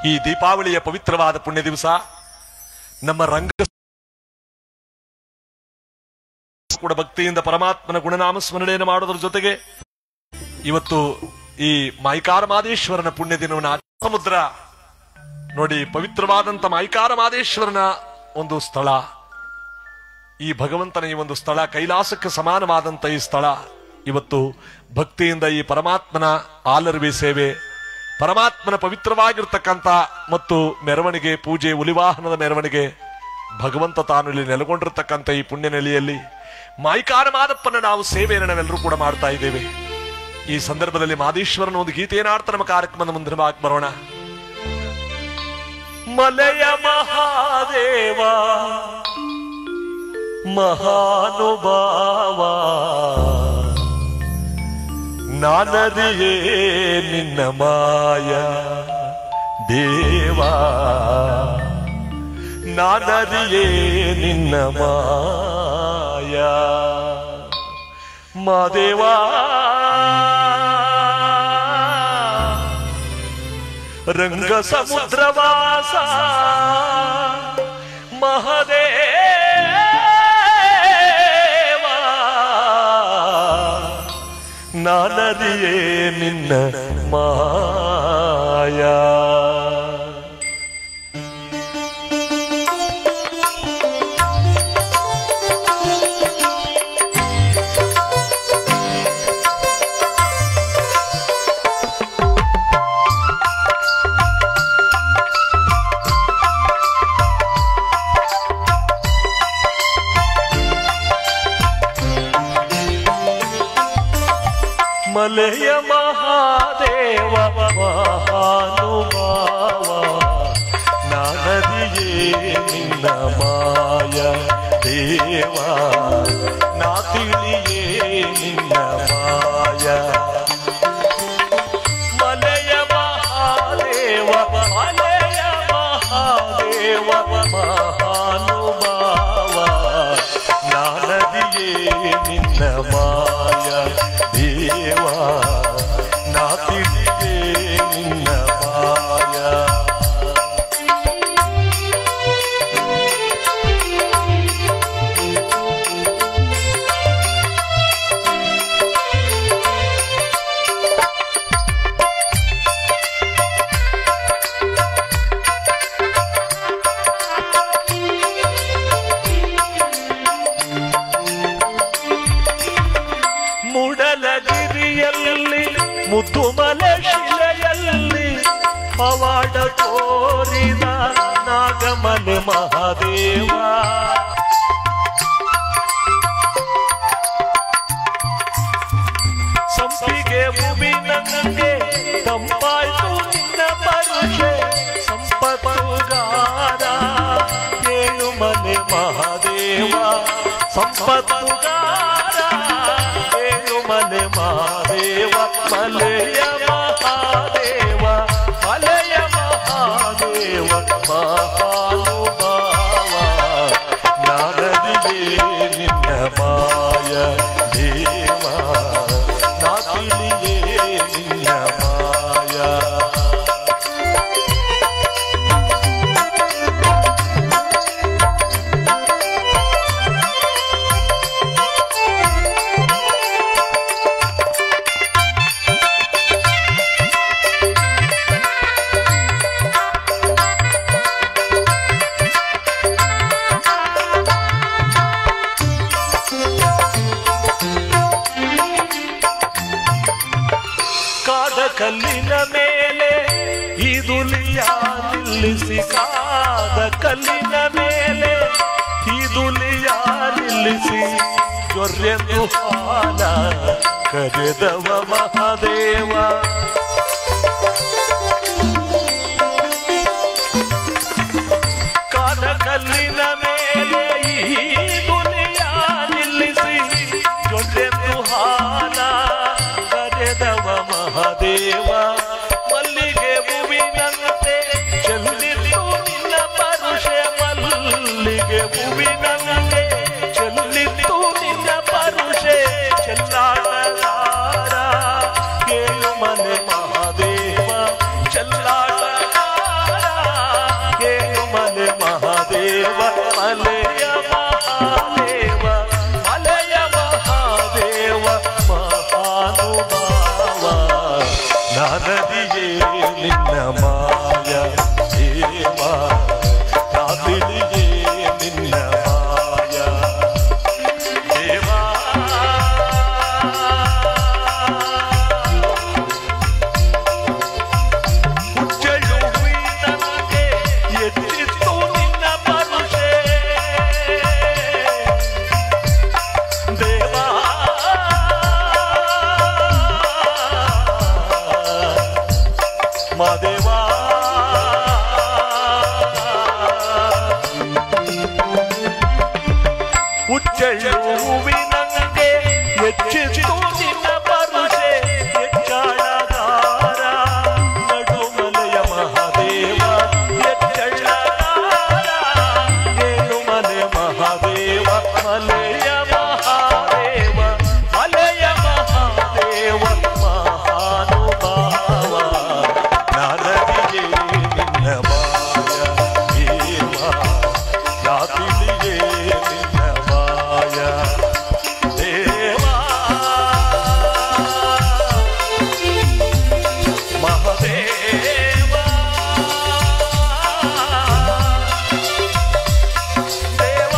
ಈ ದೀಪಾವಳಿಯ ಪವಿತ್ರವಾದ ಪುಣ್ಯ ದಿವಸ ನಮ್ಮ ರಂಗ ಕೂಡ ಭಕ್ತಿಯಿಂದ ಪರಮಾತ್ಮನ ಗುಣನಾಮ ಸ್ಮರಣೆಯನ್ನು ಮಾಡೋದ್ರ ಜೊತೆಗೆ ಇವತ್ತು ಈ ಮೈಕಾರ ಮಾದೇಶ್ವರನ ಪುಣ್ಯ ದಿನವನ್ನು ಸಮುದ್ರ ನೋಡಿ, ಪವಿತ್ರವಾದಂತ ಮೈಕಾರ ಮಾದೇಶ್ವರನ ಒಂದು ಸ್ಥಳ, ಈ ಭಗವಂತನ ಈ ಒಂದು ಸ್ಥಳ, ಕೈಲಾಸಕ್ಕೆ ಸಮಾನವಾದಂತ ಈ ಸ್ಥಳ ಇವತ್ತು ಭಕ್ತಿಯಿಂದ ಈ ಪರಮಾತ್ಮನ ಆಲರ್ವಿ ಸೇವೆ, ಪರಮಾತ್ಮನ ಪವಿತ್ರವಾಗಿರ್ತಕ್ಕಂಥ ಮತ್ತು ಮೆರವಣಿಗೆ, ಪೂಜೆ, ಹುಲಿವಾಹನದ ಮೆರವಣಿಗೆ, ಭಗವಂತ ತಾನು ಇಲ್ಲಿ ನೆಲೆಗೊಂಡಿರ್ತಕ್ಕಂಥ ಈ ಪುಣ್ಯ ನೆಲೆಯಲ್ಲಿ ಮೈಕಾರ ಮಾದಪ್ಪನ ನಾವು ಸೇವೆಯನ್ನು ನಾವೆಲ್ಲರೂ ಕೂಡ ಮಾಡ್ತಾ ಇದ್ದೇವೆ. ಈ ಸಂದರ್ಭದಲ್ಲಿ ಮಾದೇಶ್ವರನ ಒಂದು ಗೀತೆಯನ್ನು ಆಡ್ತಾ ನಮ್ಮ ಕಾರ್ಯಕ್ರಮದ ಮುಂದಿನ ಭಾಗ ಬರೋಣ. ಮಲೆಯ ಮಹಾದೇವ ಮಹಾನುಭಾವ ನಾನರಿಯೇ ನಿನ್ನ ಮಾಯ ದೇವ, ನಾನರಿಯೇ ನಿನ್ನ ಮಾಯ ಮಾದೇವ. ರಂಗ ಸಮುದ್ರವಾಸ ಮಹದೇವ, ನಾನರಿಯೇ ನಿನ್ನ ಮಾಯ. ಮಲೆಯ ಮಹಾದೇವ ಮಹಾನುಭಾವ ನಾನರಿಯೇ ನಿನ್ನ ಮಾಯ ದೇವ, ನಾ ತಿಳಿಯೇ ನಿನ್ನ ಮಾಯ. ಮಲೆಯ ಮಹಾದೇವ ಮಲೆಯ ಮಹಾದೇವ ಮಹಾನುಭಾವ ನಾನರಿಯೇ ನಿನ್ನ ಮಾಯ ದೇವ, ನಾ ತಿಳಿಯೇ ನಿನ್ನ ಮಾಯ. ಮೂಡಲಗಿರಿಯಲ್ಲಿ ಮುತ್ತುಮಲ ಶಿಲೆಯಲ್ಲಿ ಪವಾಡ ತೋರಿದ ನಾಗಮಲೆ ಮಹಾದೇವ, ಸಂಪಿಗೆ ಭೂಮಿನಂಗೆ ತಂಪಾಯ್ತು ನಿನ್ನ ಪರುಷೆ ಸಂಪತ್ತುಗಾರ ಏಳುಮಲೆ ಮಹಾದೇವ, ಸಂಪತ್ತುಗಾರ ಏಳುಮಲೆ ಮಹಾದೇವ. ಮಲೆಯ ಮಹಾದೇವ ಮಲೆಯ ಮಹಾದೇವ ಮಹಾನುಭಾವ ನಾನರಿಯೇ ನಿನ್ನ ಮಾಯ ದೇವ, ನಾ ತಿಳಿಯೇ ನಿನ್ನ ಮಾಯ. ಕಲ್ಲಿನ ಮೇಲೆ ಈ ದುಲಿಯ ನಿಲ್ಲಿಸಿ, ಕಾದ ಕಲ್ಲಿನ ಮೇಲೆ ಈ ದುಲಿಯ ನಿಲ್ಲಿಸಿ, ಜೊರ್ರೆಂದು ಹಾಲ ಕರೆದವ ಮಹಾದೇವ. ಕಾದ ಕಲ್ಲಿನ ಮೇಲೆ ಈ ದುಲಿಯ ನಿಲ್ಲಿಸಿ, ಜೊರ್ರೆಂದು ಹಾಲ ಕರೆದವ ಮಹಾದೇವ. ಮಲ್ಲಿಗೆ ಹೂವಿನಂತೆ ಚೆಲ್ಲಿತು ನಿನ್ನ ಪರುಷೆ, ಮಲ್ಲಿಗೆ ಹೂವಿನಂತೆ ಚೆಲ್ಲಿತು ನಿನ್ನ ಪರುಷೆ, ಚೆಲ್ಲಾಡಲಾರ ಕೇಳು ಮನೆ ಮಹಾದೇವ. ನಾನದಿಯೇ ನಿನ್ನ ಮಾಯ ದೇವ ನಾದಿಲಿಯೇ ನಿನ್ನ ಮಾಯ ದೇವ ಹುಚ್ಚಳುವಿನಗೆ ಎತ್ತಿತ್ತು ನಿನ್ನ ಪರುಷೆ ದೇವ ಮಾದೇವ ಹುಚ್ಚಳುವಿನಗೆ ಹೆಚ್ಚಿತ್ತು ನಿನ್ನ ಪರುಷೆ ಹೆಚ್ಚಳಗಾರ ನಡುಮಲೆಯ ಮಹಾದೇವ ಹೆಚ್ಚಳಗಾರ ಏಳುಮಲೆ ಮಹಾದೇವ ಮಲೆಯ ಮಹಾದೇವ ಮಲೆಯ ಮಹಾದೇವ ಮಹಾನುಭಾವ ನಾನದಿಯೇ ನಿನ್ನ ಮಾಯ ದೇವ ನಾದಿಲಿಯೇ ನಿನ್ನ ಮಾಯ ದೇವ ಮಹಾದೇವ ದೇವ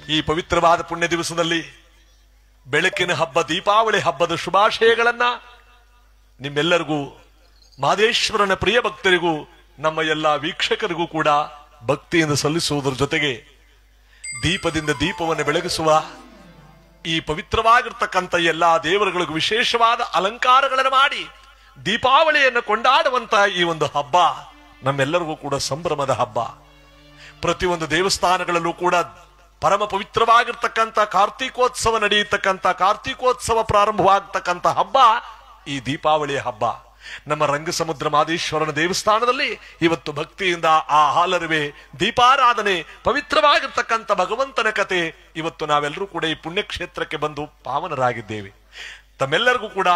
ಈ ಪವಿತ್ರವಾದ ಪುಣ್ಯ ದಿವಸದಲ್ಲಿ ಬೆಳಕಿನ ಹಬ್ಬ ದೀಪಾವಳಿ ಹಬ್ಬದ ಶುಭಾಶಯಗಳನ್ನ ನಿಮ್ಮೆಲ್ಲರಿಗೂ ಮಾದೇಶ್ವರನ ಪ್ರಿಯ ಭಕ್ತರಿಗೂ ನಮ್ಮ ಎಲ್ಲಾ ವೀಕ್ಷಕರಿಗೂ ಕೂಡ ಭಕ್ತಿಯಿಂದ ಸಲ್ಲಿಸುವುದರ ಜೊತೆಗೆ ದೀಪದಿಂದ ದೀಪವನ್ನು ಬೆಳಗಿಸುವ ಈ ಪವಿತ್ರವಾಗಿರ್ತಕ್ಕಂಥ ಎಲ್ಲಾ ದೇವರುಗಳಿಗೂ ವಿಶೇಷವಾದ ಅಲಂಕಾರಗಳನ್ನು ಮಾಡಿ ದೀಪಾವಳಿಯನ್ನು ಕೊಂಡಾಡುವಂತ ಈ ಒಂದು ಹಬ್ಬ ನಮ್ಮೆಲ್ಲರಿಗೂ ಕೂಡ ಸಂಭ್ರಮದ ಹಬ್ಬ. ಪ್ರತಿಯೊಂದು ದೇವಸ್ಥಾನಗಳಲ್ಲೂ ಕೂಡ ಪರಮ ಪವಿತ್ರವಾಗಿರ್ತಕ್ಕಂಥ ಕಾರ್ತೀಕೋತ್ಸವ ನಡೆಯತಕ್ಕಂಥ ಕಾರ್ತೀಕೋತ್ಸವ ಪ್ರಾರಂಭವಾಗತಕ್ಕಂಥ ಹಬ್ಬ ಈ ದೀಪಾವಳಿಯ ಹಬ್ಬ. ನಮ್ಮ ರಂಗಸಮುದ್ರ ಮಾದೇಶ್ವರನ ದೇವಸ್ಥಾನದಲ್ಲಿ ಇವತ್ತು ಭಕ್ತಿಯಿಂದ ಆ ಹಾಲರುವೆ ದೀಪಾರಾಧನೆ ಪವಿತ್ರವಾಗಿರ್ತಕ್ಕಂಥ ಭಗವಂತನ ಕತೆ ಇವತ್ತು ನಾವೆಲ್ಲರೂ ಕೂಡ ಈ ಪುಣ್ಯಕ್ಷೇತ್ರಕ್ಕೆ ಬಂದು ಪಾವನರಾಗಿದ್ದೇವೆ. ತಮ್ಮೆಲ್ಲರಿಗೂ ಕೂಡ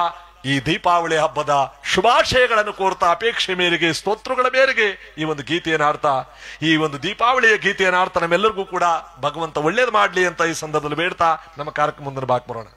ಈ ದೀಪಾವಳಿ ಹಬ್ಬದ ಶುಭಾಶಯಗಳನ್ನು ಕೋರ್ತಾ ಅಪೇಕ್ಷೆ ಮೇರೆಗೆ ಸ್ತೋತ್ರಗಳ ಮೇರೆಗೆ ಈ ಒಂದು ಗೀತೆಯನ್ನು ಆಡ್ತಾ ಈ ಒಂದು ದೀಪಾವಳಿಯ ಗೀತೆಯನ್ನು ಆಡ್ತಾ ನಮ್ಮೆಲ್ಲರಿಗೂ ಕೂಡ ಭಗವಂತ ಒಳ್ಳೇದು ಮಾಡ್ಲಿ ಅಂತ ಈ ಸಂದರ್ಭದಲ್ಲಿ ಬೇಡ್ತಾ ನಮ್ಮ ಕಾರ್ಯಕ್ರಮ ಮುಂದೆ ಬಾಕ್ ಬರೋಣ.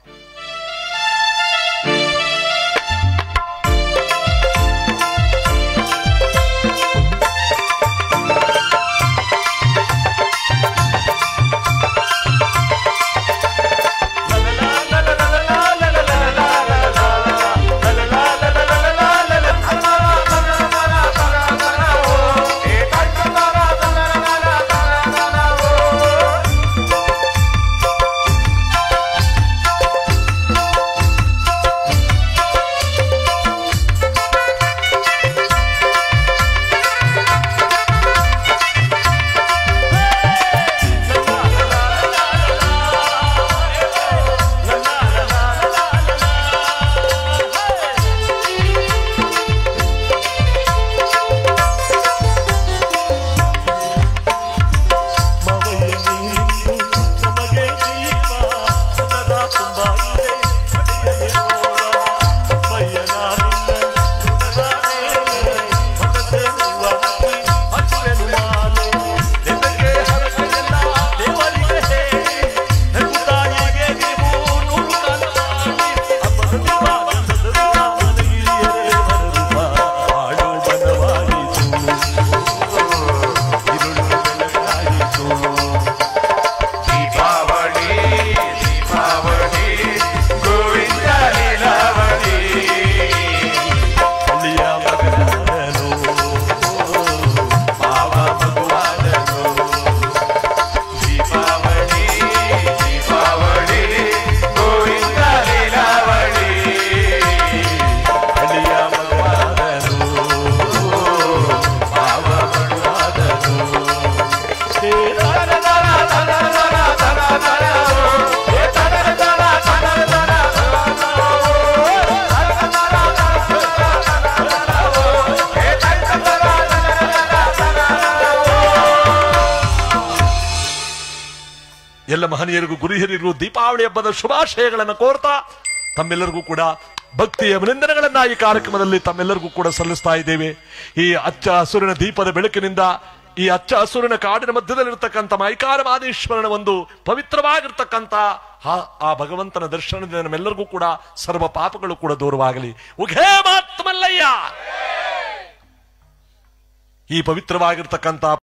ಎಲ್ಲ ಮಹನೀಯರಿಗೂ ಗುರು ಹಿರಿಯರಿಗೂ ದೀಪಾವಳಿ ಹಬ್ಬದ ಶುಭಾಶಯಗಳನ್ನು ಕೋರ್ತಾ ತಮ್ಮೆಲ್ಲರಿಗೂ ಕೂಡ ಭಕ್ತಿಯ ಅಭಿನಂದನೆಗಳನ್ನ ಈ ಕಾರ್ಯಕ್ರಮದಲ್ಲಿ ತಮ್ಮೆಲ್ಲರಿಗೂ ಕೂಡ ಸಲ್ಲಿಸ್ತಾ ಇದ್ದೇವೆ. ಈ ಹಚ್ಚ ಹಸುರಿನ ದೀಪದ ಬೆಳಕಿನಿಂದ ಈ ಹಚ್ಚ ಹಸುರಿನ ಕಾಡಿನ ಮಧ್ಯದಲ್ಲಿರ್ತಕ್ಕಂಥ ಮೈಕಾರ ಮಾದೇಶ್ವರನ ಒಂದು ಪವಿತ್ರವಾಗಿರ್ತಕ್ಕಂಥ ಆ ಭಗವಂತನ ದರ್ಶನದಿಂದ ನಮ್ಮೆಲ್ಲರಿಗೂ ಕೂಡ ಸರ್ವ ಪಾಪಗಳು ಕೂಡ ದೂರವಾಗಲಿ. ಉಘೇ ಮಾತ್ಮಲ್ಲಯ್ಯ. ಈ ಪವಿತ್ರವಾಗಿರ್ತಕ್ಕಂಥ